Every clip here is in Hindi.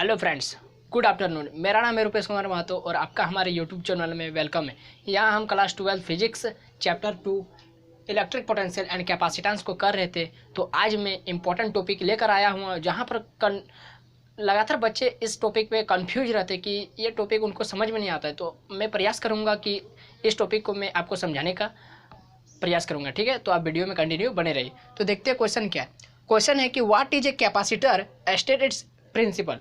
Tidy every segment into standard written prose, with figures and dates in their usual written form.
Hello friends, good afternoon. मेरा नाम है रुपेश कुमार महतो और आपका हमारे यूट्यूब चैनल में वेलकम है। यहाँ हम class 12 physics chapter 2 electric potential and capacitance को कर रहे थे। तो आज मैं इम्पोर्टेंट टॉपिक लेकर आया हूँ जहाँ पर लगातार बच्चे इस टॉपिक पे कंफ्यूज रहते कि ये टॉपिक उनको समझ में नहीं आता है। तो मैं प्रयास करूँगा कि इस टॉपिक को मैं आपको समझाने का प्रयास करूँगा, ठीक है। तो आप वीडियो में कंटिन्यू बने रहिए। तो देखते हैं क्वेश्चन क्या है। क्वेश्चन है कि what is a capacitor, state its principle.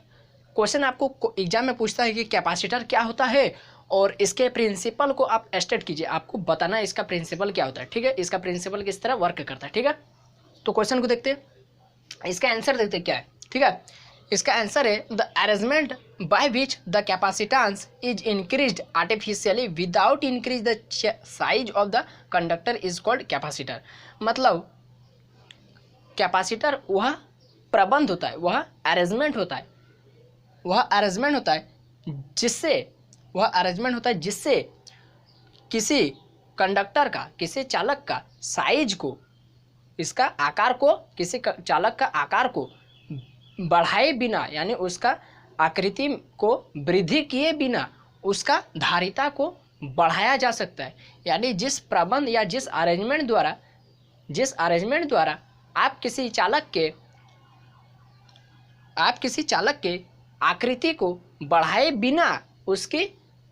Question आपको एग्जाम में पूछता है कि कैपेसिटर क्या होता है और इसके प्रिंसिपल को आप स्टेट कीजिए। आपको बताना है इसका प्रिंसिपल क्या होता है, ठीक है, इसका प्रिंसिपल किस तरह वर्क करता है, ठीक है। तो क्वेश्चन को देखते हैं, इसका आंसर देखते हैं क्या है, ठीक है। इसका आंसर है the arrangement by which the capacitance is increased artificially without increase the size of the conductor is called capacitor. मतलब कैपेसिटर वह प्रबंध होता है, वह अरेंजमेंट होता है, जिससे किसी कंडक्टर का, किसी चालक का साइज को, इसका आकार को, किसी चालक का आकार को बढ़ाए बिना, यानी उसका आकृति को वृद्धि किए बिना उसका धारिता को बढ़ाया जा सकता है। यानी जिस प्रबंध या जिस अरेंजमेंट द्वारा आप किसी चालक के आकृति को बढ़ाए बिना उसकी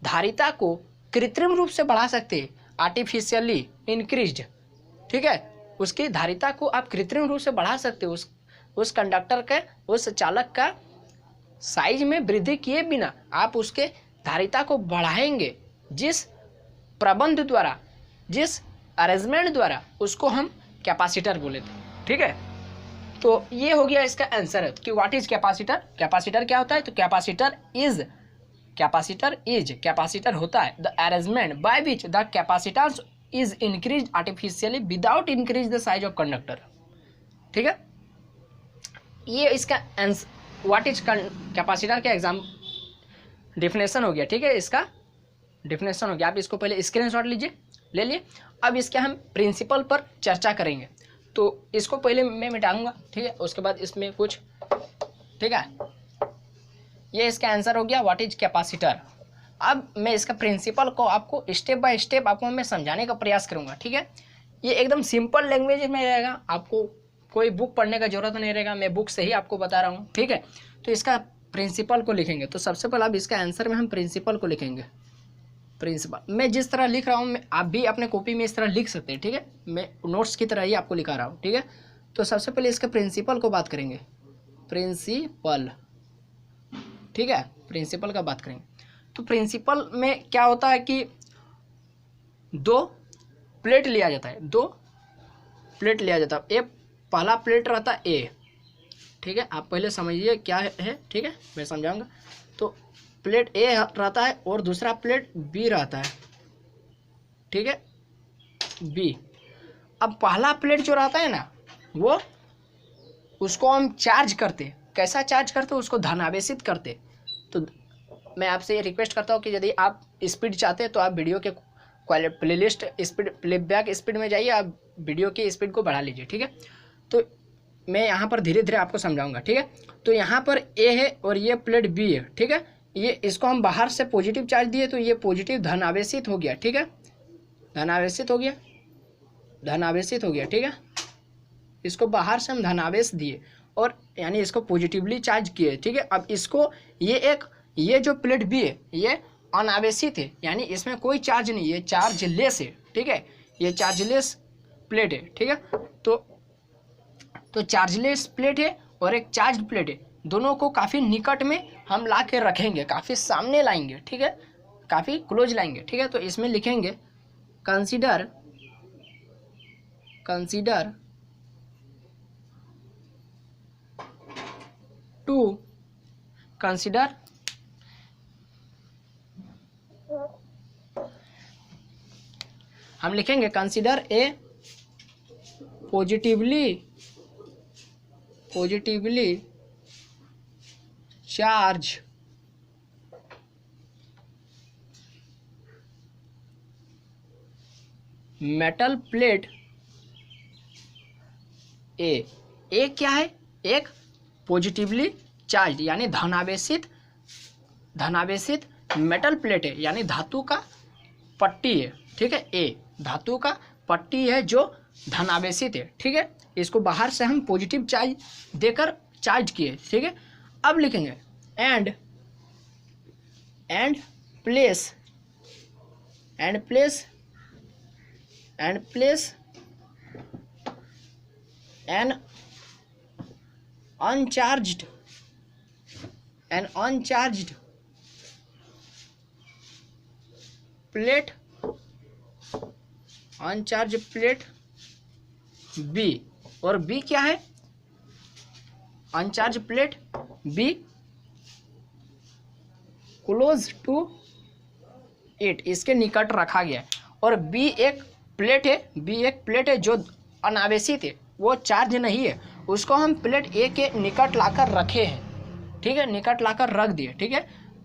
धारिता को कृत्रिम रूप से बढ़ा सकते हैं, आर्टिफिशियली इंक्रीज्ड, ठीक है। उसकी धारिता को आप कृत्रिम रूप से बढ़ा सकते हो, उस कंडक्टर के, उस चालक का साइज में वृद्धि किए बिना आप उसके धारिता को बढ़ाएंगे जिस प्रबंध द्वारा, जिस अरेंजमेंट द्वारा, उसको हम कैपेसिटर बोले थे, ठीक है। तो ये हो गया इसका आंसर है कि व्हाट इज कैपेसिटर। कैपेसिटर क्या होता है? तो कैपेसिटर होता है the arrangement by which the capacitance is increase artificially without increase the size of conductor, ठीक है। ये इसका आंसर व्हाट इज कैपेसिटर का एग्जाम डिफिनेशन हो गया, ठीक है। इसका डिफिनेशन हो गया, आप इसको पहले स्क्रीनशॉट लीजिए, ले लिए। अब इसके हम प्रिंसिपल पर चर्चा करेंगे। तो इसको पहले मैं मिटाऊंगा, ठीक है, उसके बाद इसमें कुछ, ठीक है। ये इसका आंसर हो गया व्हाट इज कैपेसिटर। अब मैं इसका प्रिंसिपल को आपको स्टेप बाय स्टेप आपको मैं समझाने का प्रयास करूंगा, ठीक है। ये एकदम सिंपल लैंग्वेज में रहेगा, आपको कोई बुक पढ़ने का जरूरत नहीं रहेगा, मैं बुक से ही आपको बता रहा हूँ, ठीक है। तो इसका प्रिंसिपल को लिखेंगे, तो सबसे पहले अब इसका आंसर में हम प्रिंसिपल को लिखेंगे। प्रिंसिपल मैं जिस तरह लिख रहा हूँ, आप भी अपने कॉपी में इस तरह लिख सकते हैं, ठीक है। मैं नोट्स की तरह ही आपको लिखा रहा हूँ, ठीक है। तो सबसे पहले इसके प्रिंसिपल को बात करेंगे, प्रिंसिपल, ठीक है, प्रिंसिपल का बात करेंगे। तो प्रिंसिपल में क्या होता है कि दो प्लेट लिया जाता है, ए पहला प्लेट रहता है ए, ठीक है। आप पहले समझिए क्या है, ठीक है, मैं समझाऊंगा। तो प्लेट ए रहता है और दूसरा प्लेट बी रहता है, ठीक है, बी। अब पहला प्लेट जो रहता है ना, वो उसको हम चार्ज करते, कैसा चार्ज करते, उसको धनावेशित करते। तो मैं आपसे ये रिक्वेस्ट करता हूँ कि यदि आप स्पीड चाहते हैं तो आप वीडियो के प्लेलिस्ट स्पीड, प्लेबैक स्पीड में जाइए, आप वीडियो की स्पीड को बढ़ा लीजिए, ठीक है। तो मैं यहाँ पर धीरे धीरे आपको समझाऊंगा, ठीक है। तो यहाँ पर ए है और ये प्लेट बी है, ठीक है। ये इसको हम बाहर से पॉजिटिव चार्ज दिए तो ये पॉजिटिव धनावेशित हो गया, ठीक है, धनावेशित हो गया, ठीक है। इसको बाहर से हम धनावेश दिए और यानी इसको पॉजिटिवली चार्ज किए, ठीक है। अब इसको ये जो प्लेट बी है ये अनावेशित है, यानी इसमें कोई चार्ज नहीं, ये चार्जलेस है, ठीक है, ये चार्जलेस प्लेट है, ठीक है। तो चार्जलेस प्लेट है और एक चार्ज प्लेट है, दोनों को काफ़ी निकट में हम ला के रखेंगे, काफ़ी सामने लाएंगे, ठीक है, काफ़ी क्लोज लाएंगे, ठीक है। तो इसमें लिखेंगे कंसीडर हम लिखेंगे consider a positively charge metal plate A क्या है? एक पॉजिटिवली चार्ज यानी धनावेशित मेटल प्लेट है, यानी धातु का पट्टी है, ठीक है। ए धातु का पट्टी है जो धनावेशित है, ठीक है। इसको बाहर से हम पॉजिटिव चार्ज देकर चार्ज किए, ठीक है। अब लिखेंगे and place an uncharged plate B, और बी क्या है, uncharge plate B close to it, इसके निकट रखा गया है। और बी एक प्लेट है जो अनावेशित है, वो चार्ज नहीं है, उसको हम प्लेट ए के निकट लाकर रखे हैं, ठीक है, निकट लाकर रख दिए, ठीक है।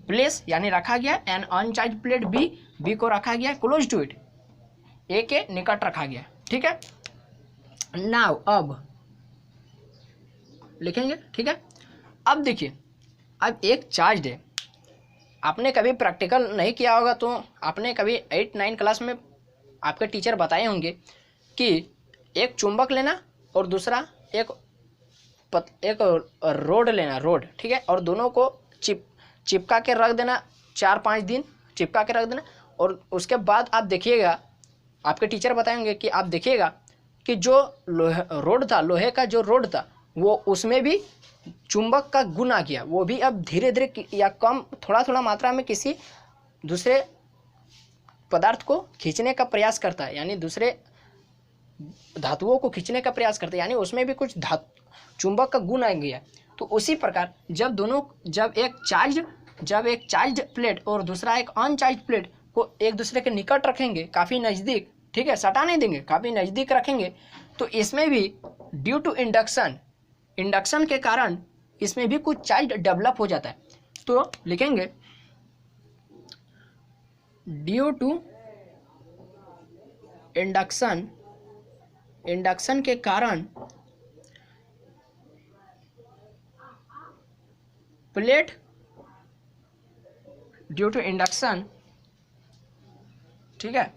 प्लेस यानी रखा गया, एन अनचार्ज प्लेट बी को रखा गया क्लोज टू इट, ए के निकट रखा गया, ठीक है। नाउ अब लिखेंगे, ठीक है। अब देखिए, अब एक चार्ज है, आपने कभी प्रैक्टिकल नहीं किया होगा तो आपने कभी 8-9 क्लास में आपके टीचर बताए होंगे कि एक चुंबक लेना और दूसरा एक रोड लेना, रोड, ठीक है, और दोनों को चिपका के रख देना, 4-5 दिन चिपका के रख देना। और उसके बाद आप देखिएगा, आपके टीचर बताएंगे कि आप देखिएगा कि जो लोहे का जो रोड था वो उसमें भी चुंबक का गुण आ गया, वो भी अब धीरे धीरे या कम थोड़ा मात्रा में किसी दूसरे पदार्थ को खींचने का प्रयास करता है, यानी दूसरे धातुओं को खींचने का प्रयास करता है, यानी उसमें भी कुछ चुंबक का गुण आ गया। तो उसी प्रकार जब एक चार्ज प्लेट और दूसरा एक अनचार्ज प्लेट को एक दूसरे के निकट रखेंगे, काफ़ी नज़दीक, ठीक है, सटा नहीं देंगे, काफ़ी नज़दीक रखेंगे, तो इसमें भी ड्यू टू इंडक्शन के कारण इसमें भी कुछ चार्ज डेवलप हो जाता है। तो लिखेंगे ड्यू टू इंडक्शन के कारण प्लेट, ड्यू टू इंडक्शन, ठीक है,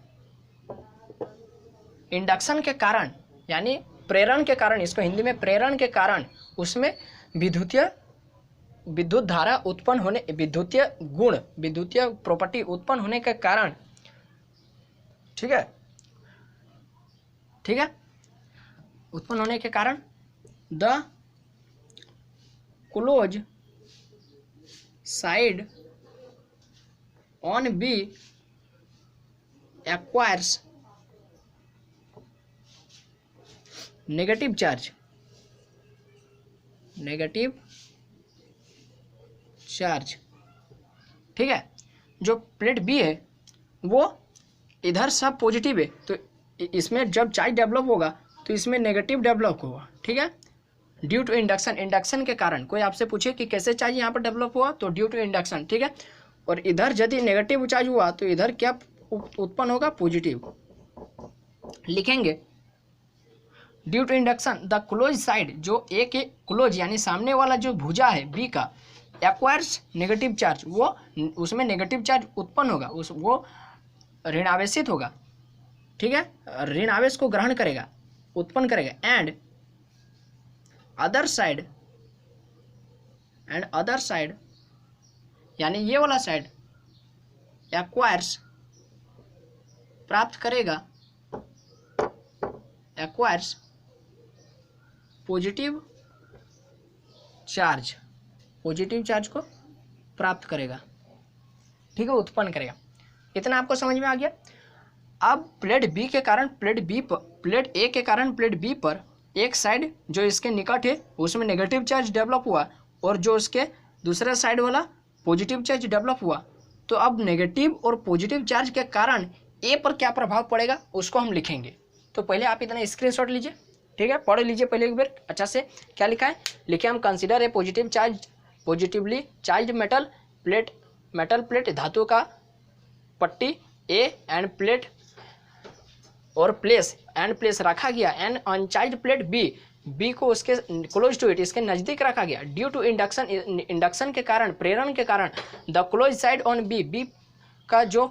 इंडक्शन के कारण यानी प्रेरण के कारण, इसको हिंदी में प्रेरण के कारण उसमें विद्युत धारा उत्पन्न होने, विद्युतीय प्रॉपर्टी उत्पन्न होने के कारण, ठीक है, उत्पन्न होने के कारण the close side on B acquires negative charge, ठीक है। जो प्लेट बी है वो इधर सब पॉजिटिव है, तो इसमें जब चार्ज डेवलप होगा तो इसमें नेगेटिव डेवलप होगा, ठीक है, ड्यू टू इंडक्शन के कारण। कोई आपसे पूछे कि कैसे चार्ज यहाँ पर डेवलप हुआ, तो ड्यू टू इंडक्शन, ठीक है। और इधर यदि नेगेटिव चार्ज हुआ तो इधर क्या उत्पन्न होगा, पॉजिटिव। लिखेंगे due to induction the close side, जो ए के क्लोज यानी सामने वाला जो भुजा है बी का, एक्वायर्स नेगेटिव चार्ज, वो उसमें नेगेटिव चार्ज उत्पन्न होगा, वो ऋणावेशित होगा, ठीक है, ऋण आवेश को ग्रहण करेगा, उत्पन्न करेगा। एंड अदर साइड यानी ये वाला साइड एक्वायर्स प्राप्त करेगा, एक्वायर्स पॉजिटिव चार्ज को प्राप्त करेगा, ठीक है, उत्पन्न करेगा। इतना आपको समझ में आ गया। अब प्लेट ए के कारण प्लेट बी पर एक साइड जो इसके निकट है उसमें नेगेटिव चार्ज डेवलप हुआ और जो उसके दूसरे साइड वाला पॉजिटिव चार्ज डेवलप हुआ। तो अब नेगेटिव और पॉजिटिव चार्ज के कारण ए पर क्या प्रभाव पड़ेगा उसको हम लिखेंगे। तो पहले आप इतना स्क्रीनशॉट लीजिए, ठीक है, पढ़ लीजिए पहले एक बार अच्छा से। क्या लिखा है, लिखे हम consider a positively charge metal plate धातु का पट्टी ए एंड प्लेस रखा गया and uncharge plate B B को उसके क्लोज टू इट, इसके नज़दीक रखा गया। ड्यू टू इंडक्शन, इंडक्शन के कारण, प्रेरण के कारण, the close side on B, B का जो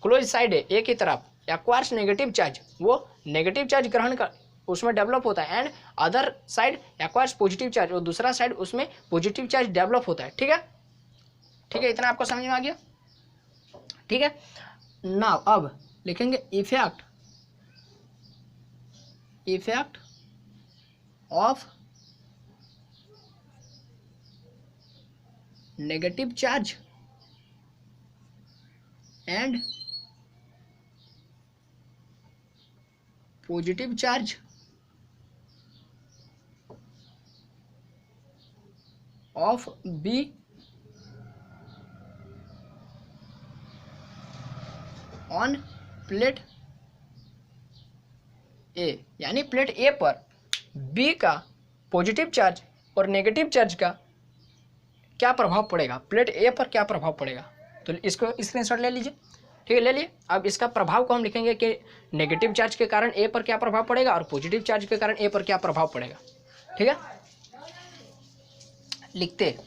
क्लोज साइड है ए की तरफ, एक्वायर्स नेगेटिव चार्ज, वो नेगेटिव चार्ज ग्रहण कर उसमें डेवलप होता है। And other side acquires positive charge, और दूसरा साइड उसमें पॉजिटिव चार्ज डेवलप होता है। ठीक है, ठीक है, इतना आपको समझ में आ गया। ठीक है, नाउ अब लिखेंगे effect of negative charge and positive charge of B on plate A, यानी प्लेट ए पर बी का पॉजिटिव चार्ज और नेगेटिव चार्ज का क्या प्रभाव पड़ेगा, प्लेट ए पर क्या प्रभाव पड़ेगा। तो इसको स्क्रीनशॉट ले लीजिए। ठीक है, ले लिए। अब इसका प्रभाव को हम लिखेंगे कि नेगेटिव चार्ज के कारण ए पर क्या प्रभाव पड़ेगा और पॉजिटिव चार्ज के कारण ए पर क्या प्रभाव पड़ेगा। ठीक है, लिखते।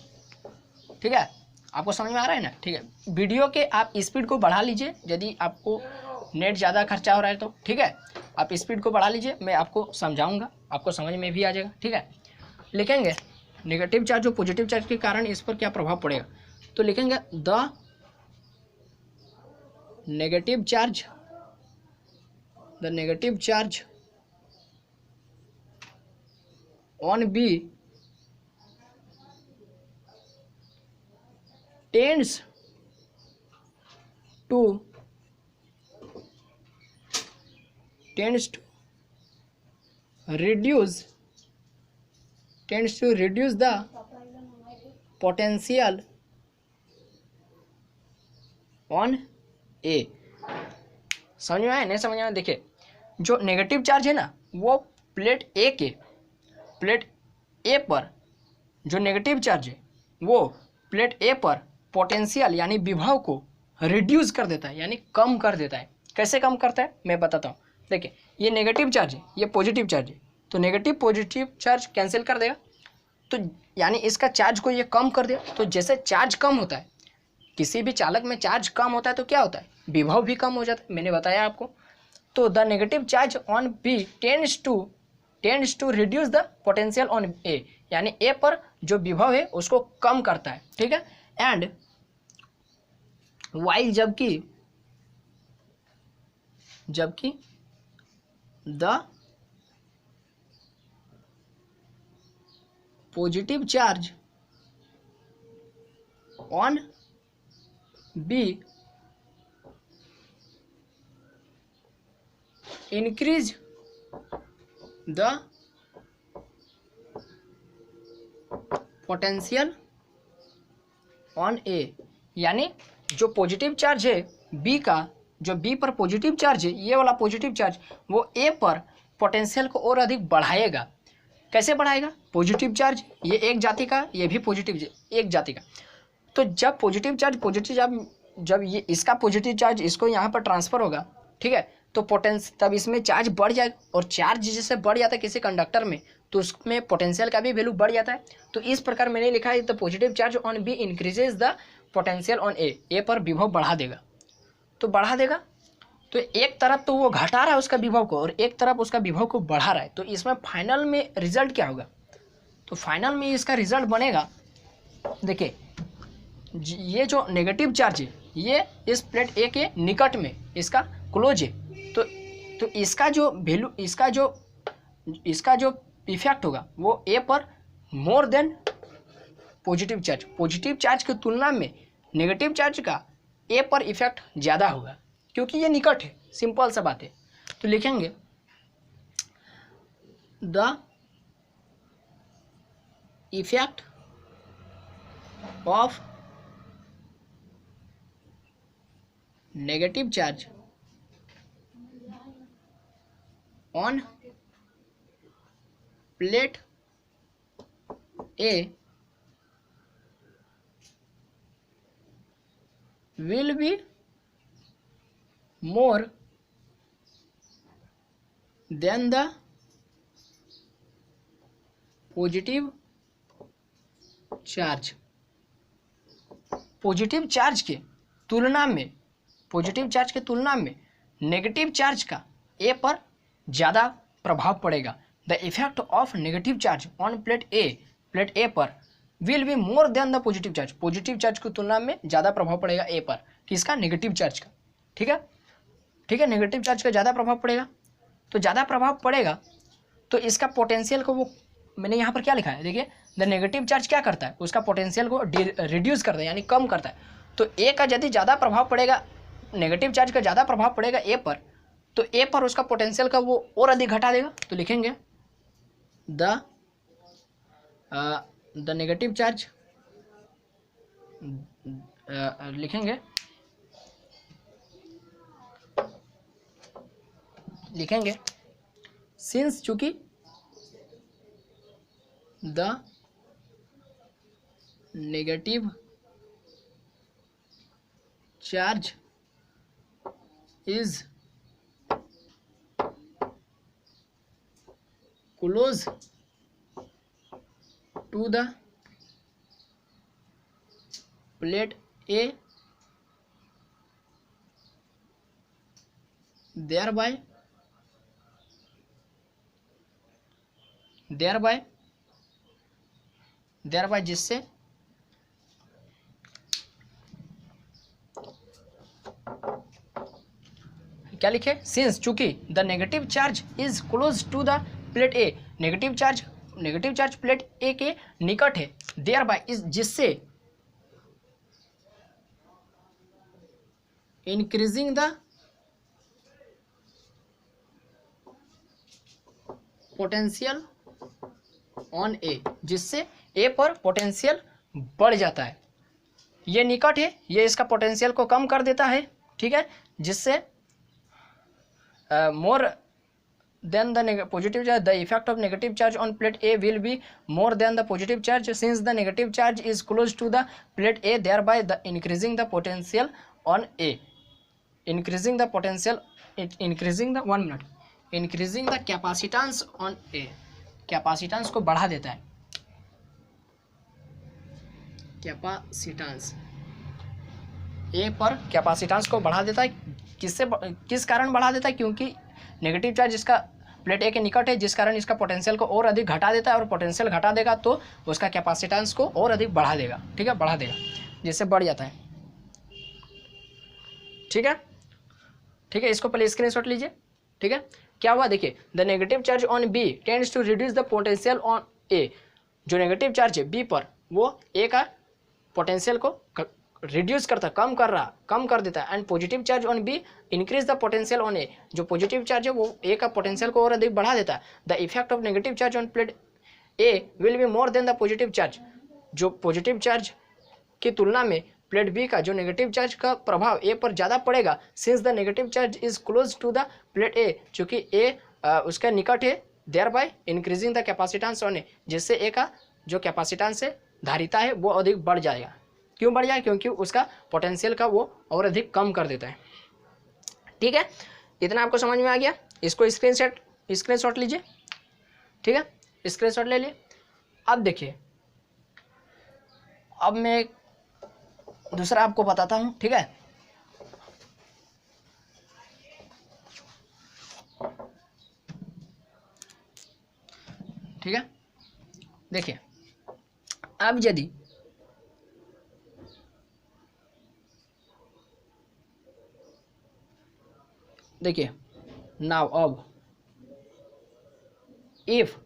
ठीक है, आपको समझ में आ रहा है ना। ठीक है, वीडियो के आप स्पीड को बढ़ा लीजिए यदि आपको नेट ज़्यादा खर्चा हो रहा है तो। ठीक है, आप स्पीड को बढ़ा लीजिए, मैं आपको समझाऊंगा, आपको समझ में भी आ जाएगा। ठीक है, लिखेंगे नेगेटिव चार्ज और पॉजिटिव चार्ज के कारण इस पर क्या प्रभाव पड़ेगा। तो लिखेंगे the negative charge on B tends to reduce the potential on A। समझ में आया, नहीं समझ में आया। देखिए, जो नेगेटिव चार्ज है ना, वो प्लेट ए पर जो नेगेटिव चार्ज है वो प्लेट ए पर पोटेंशियल यानी विभव को रिड्यूस कर देता है, यानी कम कर देता है। कैसे कम करता है मैं बताता हूँ। देखिए, ये नेगेटिव चार्ज है, ये पॉजिटिव चार्ज है, तो नेगेटिव पॉजिटिव चार्ज कैंसिल कर देगा, तो यानी इसका चार्ज को ये कम कर देगा। तो जैसे चार्ज कम होता है, किसी भी चालक में चार्ज कम होता है तो क्या होता है, विभव भी कम हो जाता है, मैंने बताया आपको। तो the negative charge on B tends to reduce the potential on A, यानी ए पर जो विभव है उसको कम करता है। ठीक है, एंड वाइल जबकि the positive charge on B increase the potential on A, यानी जो पॉजिटिव चार्ज है बी का, जो बी पर पॉजिटिव चार्ज है, ये वाला पॉजिटिव चार्ज वो ए पर पोटेंशियल को और अधिक बढ़ाएगा। कैसे बढ़ाएगा, पॉजिटिव चार्ज ये एक जाति का, ये भी पॉजिटिव एक जाति का। तो जब पॉजिटिव चार्ज जब ये इसका पॉजिटिव चार्ज इसको यहाँ पर ट्रांसफर होगा, ठीक है, तो तब इसमें चार्ज बढ़ जाएगा, और चार्ज जैसे बढ़ जाता है किसी कंडक्टर में तो उसमें पोटेंशियल का भी वैल्यू बढ़ जाता है। तो इस प्रकार मैंने लिखा है the positive charge on B increases the potential on A पर विभव बढ़ा देगा। तो बढ़ा देगा, तो एक तरफ तो वो घटा रहा है उसका विभव को और एक तरफ उसका विभव को बढ़ा रहा है। तो इसमें फाइनल में रिजल्ट क्या होगा, तो फाइनल में इसका रिजल्ट बनेगा, देखिए ये जो नेगेटिव चार्ज है ये इस प्लेट ए के निकट में इसका क्लोज है, तो इसका जो वैल्यू, इसका जो इफेक्ट होगा वो ए पर मोर देन पॉजिटिव चार्ज की तुलना में नेगेटिव चार्ज का ए पर इफेक्ट ज़्यादा होगा, क्योंकि ये निकट है, सिंपल सा बात है। तो लिखेंगे the effect of negative charge on plate A will be more than the positive charge, positive charge के तुलना में, पॉजिटिव चार्ज के तुलना में नेगेटिव चार्ज का ए पर ज़्यादा प्रभाव पड़ेगा। The effect of negative charge on plate A पर will be more than the positive charge, positive charge की तुलना में ज़्यादा प्रभाव पड़ेगा ए पर, किसका, नेगेटिव चार्ज का। ठीक है, ठीक है, नेगेटिव चार्ज का ज़्यादा प्रभाव पड़ेगा, तो ज़्यादा प्रभाव पड़ेगा तो इसका पोटेंशियल को, वो मैंने यहाँ पर क्या लिखा है देखिए, द नेगेटिव चार्ज क्या करता है, उसका पोटेंशियल को रिड्यूस करता है, यानी कम करता है। तो ए का यदि ज़्यादा प्रभाव पड़ेगा, नेगेटिव चार्ज का ज़्यादा प्रभाव पड़ेगा ए पर, तो ए पर उसका पोटेंशियल का वो और अधिक घटा देगा। तो लिखेंगे द नेगेटिव चार्ज, लिखेंगे सिंस चूंकि the negative charge is close to the plate A, thereby जिससे क्या लिखे, सिंस चूंकि the negative charge is close to the plate A, negative charge plate A के निकट है, thereby इस जिससे increasing the potential on A, जिससे ए पर पोटेंशियल बढ़ जाता है। ये निकट है, ये इसका पोटेंशियल को कम कर देता है। ठीक है, जिससे more than the positive charge, the effect of negative charge on plate A will be more than the positive charge since the negative charge is close to the plate A, thereby the increasing the potential on A, increasing the potential, increasing the capacitance on A, capacitance को बढ़ा देता है। कैपेसिटेंस ए पर कैपेसिटेंस को बढ़ा देता है, किस कारण बढ़ा देता है, क्योंकि नेगेटिव चार्ज इसका प्लेट ए के निकट है, जिस कारण इसका पोटेंशियल को और अधिक घटा देता है, और पोटेंशियल घटा देगा तो उसका कैपेसिटेंस को और अधिक बढ़ा देगा। ठीक है, बढ़ा देगा, जिससे बढ़ जाता है। ठीक है, ठीक है, इसको पहले स्क्रीनशॉट लीजिए। ठीक है, क्या हुआ देखिए, the negative charge on B tends to reduce the potential on A, जो नेगेटिव चार्ज है बी पर वो ए का पोटेंशियल को रिड्यूस करता, कम कर देता है। And positive charge on B increase the potential on A, जो पॉजिटिव चार्ज है वो ए का पोटेंशियल को और अधिक बढ़ा देता है। The effect of negative charge on plate A will be more than the positive charge, जो पॉजिटिव चार्ज की तुलना में प्लेट बी का जो नेगेटिव चार्ज का प्रभाव ए पर ज़्यादा पड़ेगा। Since the negative charge is close to the plate A, चूँकि ए उसका निकट है, thereby increasing the capacitance on A, जिससे ए का जो कैपेसिटेंस है, धारिता है, वो अधिक बढ़ जाएगा। क्यों बढ़ जाएगा, क्योंकि उसका पोटेंशियल का वो और अधिक कम कर देता है। ठीक है, इतना आपको समझ में आ गया। इसको स्क्रीनशॉट लीजिए। ठीक है, स्क्रीनशॉट ले लिए। अब देखिए, अब मैं दूसरा आपको बताता हूँ। ठीक है, ठीक है, देखिए, अब यदि देखिए नाउ अब इफ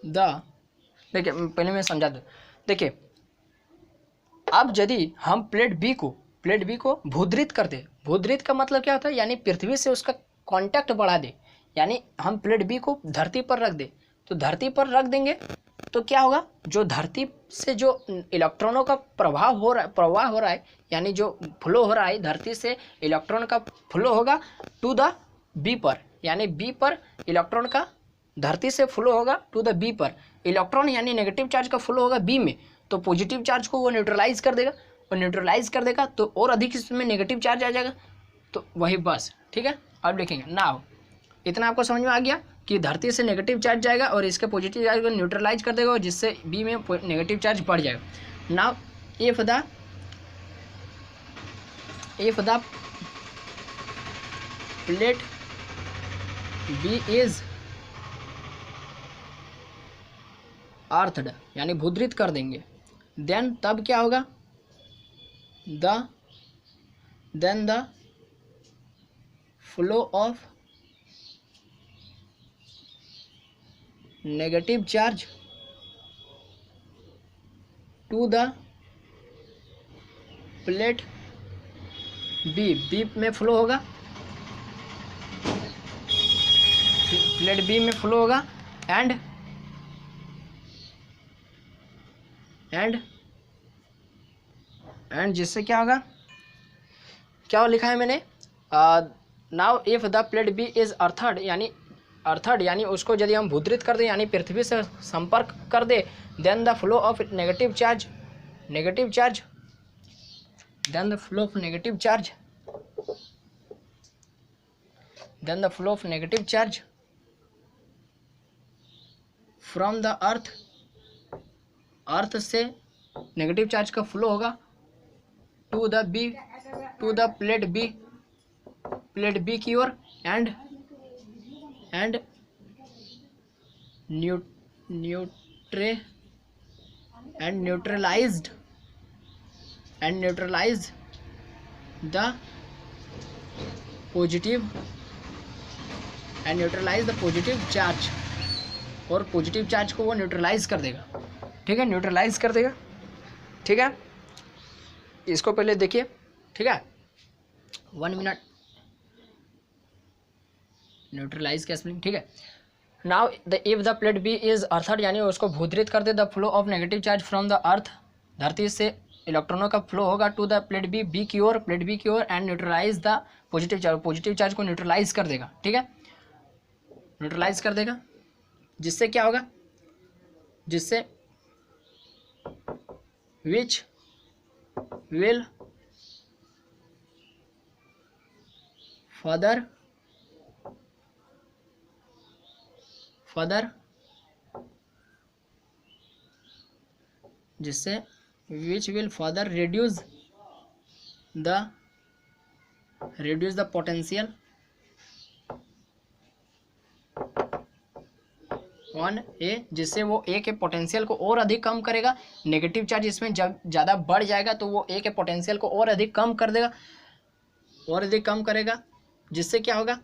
द, देखिए पहले मैं समझा दूँ। देखिए, अब यदि हम प्लेट बी को भूद्रित कर दे, भूद्रित का मतलब क्या होता है, यानी पृथ्वी से उसका कांटेक्ट बढ़ा दे, यानी हम प्लेट बी को धरती पर रख दे, तो धरती पर रख देंगे तो क्या होगा, जो धरती से जो इलेक्ट्रॉनों का प्रवाह हो रहा है, यानी जो फ्लो हो रहा है, धरती से इलेक्ट्रॉन का फ्लो होगा टू द बी पर, यानी बी पर इलेक्ट्रॉन का धरती से फ्लो होगा टू द बी पर, इलेक्ट्रॉन यानी नेगेटिव चार्ज का फ्लो होगा बी में, तो पॉजिटिव चार्ज को वो न्यूट्रलाइज कर देगा, और न्यूट्रलाइज कर देगा तो और अधिक इसमें नेगेटिव चार्ज आ जाएगा, तो वही बस। ठीक है, अब देखेंगे नाउ, इतना आपको समझ में आ गया। कि धरती से नेगेटिव चार्ज जाएगा और इसके पॉजिटिव चार्ज को न्यूट्रलाइज कर देगा और जिससे बी में नेगेटिव चार्ज बढ़ जाएगा। Now if the plate B is earthed, यानी भूद्रित कर देंगे, देन तब क्या होगा, then the flow of negative charge to the plate B में फ्लो होगा, प्लेट बी में फ्लो होगा एंड जिससे क्या होगा, क्या लिखा है मैंने, now if the plate B is earthed, यानी उसको यदि हम भूद्रित कर दें यानी पृथ्वी से संपर्क कर दे, then the flow of negative charge from the earth से नेगेटिव चार्ज का फ्लो होगा टू द प्लेट बी की ओर and neutralise the positive charge, और पॉजिटिव चार्ज को वो न्यूट्रलाइज कर देगा। ठीक है, न्यूट्रलाइज कर देगा। ठीक है, इसको पहले देखिए। ठीक है, 1 मिनट, न्यूट्रलाइज का स्पेलिंग। ठीक है, now if the plate B is earthed, यानी उसको भूद्रित कर दे, the flow of negative charge from the earth, धरती से इलेक्ट्रॉनों का फ्लो होगा टू द प्लेट बी की ओर and neutralise the positive charge को न्यूट्रलाइज कर देगा। ठीक है, न्यूट्रलाइज कर देगा, जिससे क्या होगा, जिससे which will further reduce the potential on A, जिससे वो ए के पोटेंशियल को और अधिक कम करेगा। नेगेटिव चार्ज इसमें जब ज़्यादा बढ़ जाएगा तो वो ए के पोटेंशियल को और अधिक कम कर देगा, और अधिक कम करेगा, जिससे क्या होगा,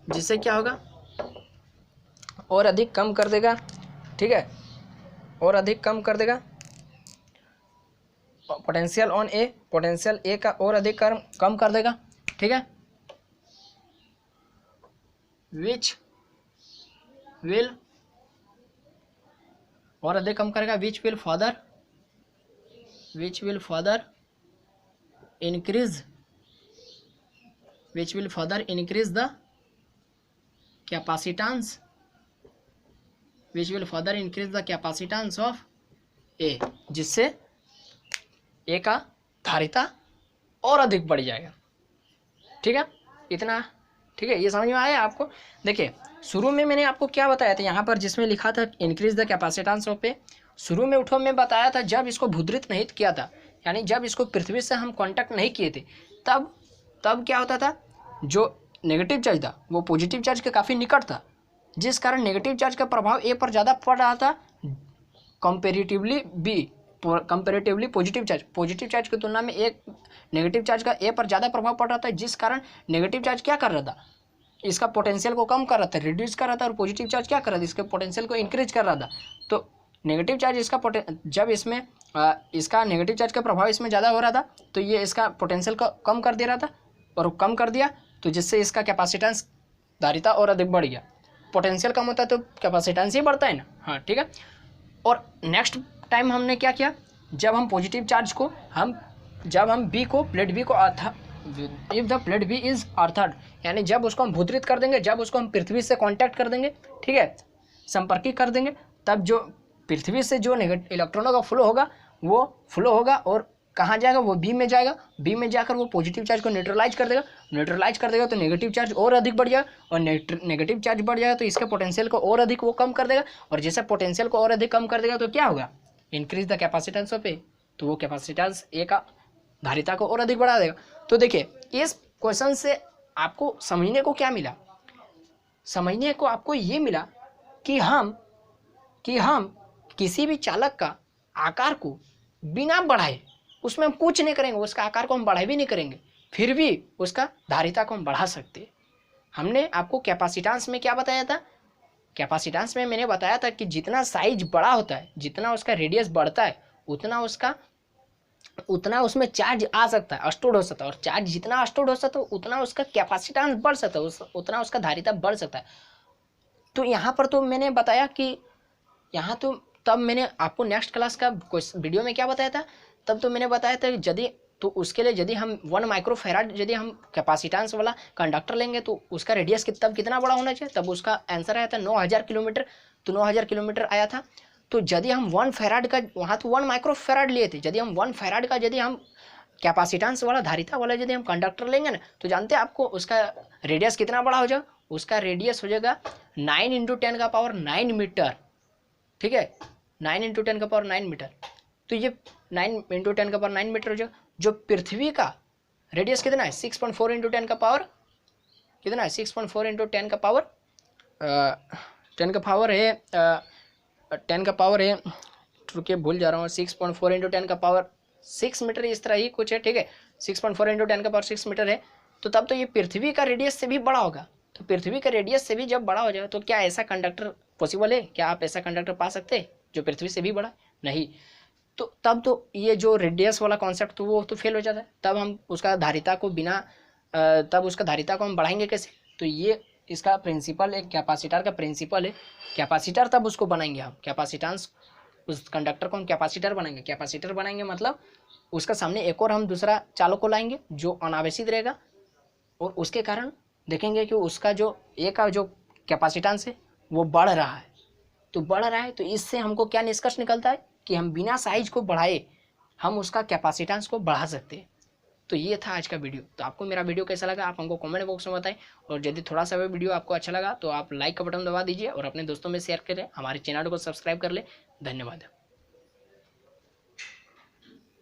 जिससे क्या होगा, और अधिक कम कर देगा। ठीक है, और अधिक कम कर देगा पोटेंशियल ऑन ए, पोटेंशियल ए का और अधिक कम कर देगा। ठीक है, विच विल, और अधिक कम करेगा, which will further increase the capacitance of A, जिससे ए का धारिता और अधिक बढ़ जाएगा। ठीक है, इतना। ठीक है, ये समझ में आया आपको। देखिए, शुरू में मैंने आपको क्या बताया था, यहाँ पर जिसमें लिखा था इंक्रीज द कैपेसिटेंस ऑफ ए, शुरू में उठो मैं बताया था जब इसको भूद्रित नहीं किया था, यानी जब इसको पृथ्वी से हम कांटेक्ट नहीं किए थे, तब क्या होता था, जो नेगेटिव चार्ज था वो पॉजिटिव चार्ज के काफ़ी निकट था, जिस कारण नेगेटिव चार्ज का प्रभाव ए पर ज़्यादा पड़ रहा था कंपेरेटिवली पॉजिटिव चार्ज की तुलना में एक नेगेटिव चार्ज का ए पर ज़्यादा प्रभाव पड़ रहा था, जिस कारण नेगेटिव चार्ज क्या कर रहा था, इसका पोटेंशियल को कम कर रहा था, रिड्यूस कर रहा था, और पॉजिटिव चार्ज क्या कर रहा था, इसके पोटेंशियल को इंक्रीज कर रहा था। तो नेगेटिव चार्ज जब इसमें इसका नेगेटिव चार्ज का प्रभाव इसमें ज़्यादा हो रहा था, तो ये इसका पोटेंशियल को कम कर दे रहा था, और कम कर दिया तो जिससे इसका कैपेसिटेंस धारिता और अधिक बढ़ गया। पोटेंशियल कम होता है तो कैपेसिटेंस ही बढ़ता है ना। हाँ, ठीक है। और नेक्स्ट टाइम हमने क्या किया, जब हम पॉजिटिव चार्ज को जब हम प्लेट बी को if the plate B is earthed, यानी जब उसको हम भूद्रित कर देंगे, जब उसको हम पृथ्वी से कांटेक्ट कर देंगे, ठीक है, संपर्कित कर देंगे, तब जो पृथ्वी से जो इलेक्ट्रॉनों का फ्लो होगा वो फ्लो होगा और कहाँ जाएगा, वो बी में जाएगा, बी में जाकर वो पॉजिटिव चार्ज को न्यूट्रलाइज कर देगा, न्यूट्रलाइज कर देगा तो नेगेटिव चार्ज और अधिक बढ़ जाएगा, और नेगेटिव चार्ज बढ़ जाएगा तो इसके पोटेंशियल को और अधिक वो कम कर देगा, और जैसे पोटेंशियल को और अधिक कम कर देगा तो क्या होगा, इंक्रीज द कैपेसिटेंस ऑफ ए, तो वो कैपेसिटेंस ए का धारिता को और अधिक बढ़ा देगा। तो देखिए इस क्वेश्चन से आपको समझने को क्या मिला, समझने को आपको ये मिला कि हम किसी भी चालक का आकार को बिना बढ़ाए, उसमें हम कुछ नहीं करेंगे, उसका आकार को हम बढ़ाए भी नहीं करेंगे, फिर भी उसका धारिता को हम बढ़ा सकते हैं। हमने आपको कैपेसिटेंस में क्या बताया था, कैपेसिटेंस में मैंने बताया था कि जितना साइज बड़ा होता है, जितना उसका रेडियस बढ़ता है, उतना उसमें चार्ज आ सकता है, स्टोर हो सकता है, और चार्ज जितना स्टोर हो सकता है उतना उसका कैपेसिटेंस बढ़ सकता है, उतना उसका धारिता बढ़ सकता है। तो यहाँ पर तो मैंने बताया कि यहाँ तो तब मैंने आपको नेक्स्ट क्लास का वीडियो में क्या बताया था, तब तो मैंने बताया था कि यदि तो उसके लिए यदि हम 1 माइक्रोफेराड यदि हम कैपेसिटेंस वाला कंडक्टर लेंगे तो उसका रेडियस तब कितना बड़ा होना चाहिए, तब उसका आंसर आया था 9000 किलोमीटर, तो 9000 किलोमीटर आया था। तो यदि हम 1 फेराड का, वहाँ तो 1 माइक्रोफेराड लिए थे, यदि हम 1 फेराड का यदि हम कैपेसिटेंस वाला धारिता वाला यदि हम कंडक्टर लेंगे ना, तो जानते हैं आपको उसका रेडियस कितना बड़ा हो जाएगा, उसका रेडियस हो जाएगा 9 × 10⁹ मीटर, ठीक है, 9 × 10⁹ मीटर। तो ये 9 × 10⁹ मीटर हो जाएगा। जो पृथ्वी का रेडियस कितना है, 6.4 × 10 का पावर कितना है, 6.4 × 10 का पावर 10 का पावर है 10 का पावर है, रुकिए भूल जा रहा हूँ, 6.4 × 10 का पावर 6 मीटर, इस तरह ही कुछ है, ठीक है, 6.4 × 10 का पावर 6 मीटर है। तो तब तो ये पृथ्वी का रेडियस से भी बड़ा होगा। तो पृथ्वी का रेडियस से भी जब बड़ा हो जाएगा तो क्या ऐसा कंडक्टर पॉसिबल है, क्या आप ऐसा कंडक्टर पा सकते हैं जो पृथ्वी से भी बड़ा, नहीं। तो तब तो ये जो रेडियस वाला कॉन्सेप्ट तो वो तो फेल हो जाता है, तब हम उसका धारिता को तब उसका धारिता को हम बढ़ाएंगे कैसे। तो ये इसका प्रिंसिपल एक कैपेसिटर का प्रिंसिपल है, कैपेसिटर तब उसको बनाएंगे हम, कैपेसिटेंस उस कंडक्टर को हम कैपेसिटर बनाएंगे। कैपेसिटर बनाएंगे मतलब उसका सामने एक और हम दूसरा चालक को लाएंगे जो अनावेशित रहेगा, और उसके कारण देखेंगे कि उसका जो ए का जो कैपेसिटेंस है वो बढ़ रहा है, तो बढ़ रहा है। तो इससे हमको क्या निष्कर्ष निकलता है कि हम बिना साइज को बढ़ाए हम उसका कैपेसिटेंस को बढ़ा सकते हैं। तो ये था आज का वीडियो। तो आपको मेरा वीडियो कैसा लगा आप हमको कमेंट बॉक्स में बताएं, और यदि थोड़ा सा भी वीडियो आपको अच्छा लगा तो आप लाइक का बटन दबा दीजिए और अपने दोस्तों में शेयर करें, हमारे चैनल को सब्सक्राइब कर ले। धन्यवाद।